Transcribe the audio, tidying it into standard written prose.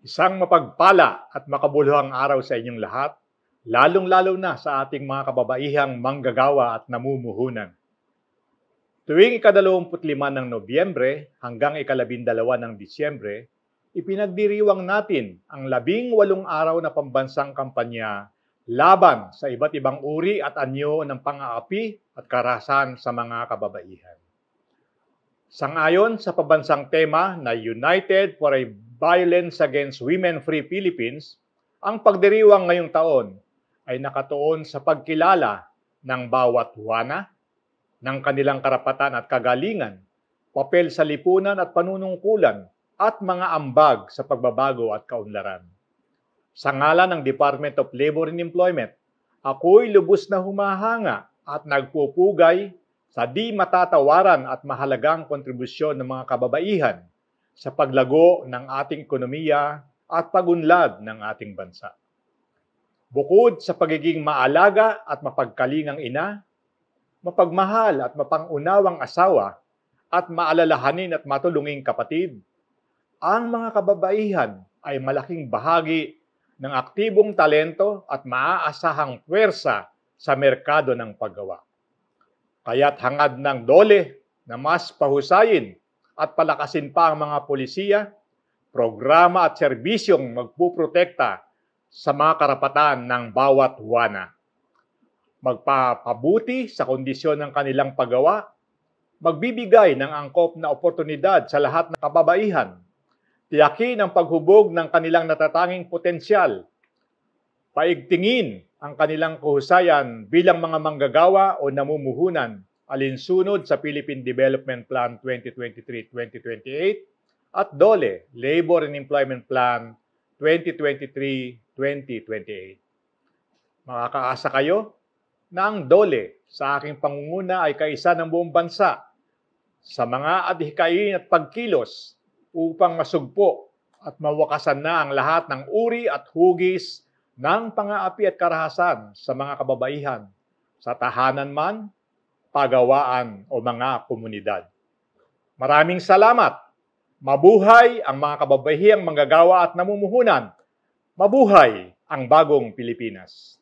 Isang mapagpala at makabuluhang araw sa inyong lahat, lalong-lalo na sa ating mga kababaihang manggagawa at namumuhunan. Tuwing ika-25 ng Nobyembre hanggang ika-12 ng Disyembre, ipinagdiriwang natin ang 18 araw na pambansang kampanya laban sa iba't ibang uri at anyo ng pang-aapi at karahasan sa mga kababaihan. Sangayon sa pambansang tema na United for a Violence Against Women-Free Philippines, ang pagdiriwang ngayong taon ay nakatuon sa pagkilala ng bawat Juana, ng kanilang karapatan at kagalingan, papel sa lipunan at panunungkulan, at mga ambag sa pagbabago at kaunlaran. Sa ngalan ng Department of Labor and Employment, ako'y lubos na humahanga at nagpupugay sa di matatawaran at mahalagang kontribusyon ng mga kababaihan sa paglago ng ating ekonomiya at pagunlad ng ating bansa. Bukod sa pagiging maalaga at mapagkalingang ina, mapagmahal at mapangunawang asawa, at maalalahanin at matulunging kapatid, ang mga kababaihan ay malaking bahagi ng aktibong talento at maaasahang puwersa sa merkado ng paggawa. Kaya't hangad ng DOLE na mas pahusayin at palakasin pa ang mga polisiya, programa at serbisyong magpuprotekta sa mga karapatan ng bawat Juana. Magpapabuti sa kondisyon ng kanilang paggawa, magbibigay ng angkop na oportunidad sa lahat ng kababaihan, tiyakin ang paghubog ng kanilang natatanging potensyal, paigtingin ang kanilang kahusayan bilang mga manggagawa o namumuhunan alinsunod sa Philippine Development Plan 2023-2028 at DOLE, Labor and Employment Plan 2023-2028. Makakaasa kayo na ang DOLE sa aking pangunguna ay kaisa ng buong bansa sa mga adhikain at pagkilos upang masugpo at mawakasan na ang lahat ng uri at hugis ng pang-aapi at karahasan sa mga kababaihan, sa tahanan man, pagawaan o mga komunidad. Maraming salamat! Mabuhay ang mga kababaihang manggagawa at namumuhunan! Mabuhay ang bagong Pilipinas!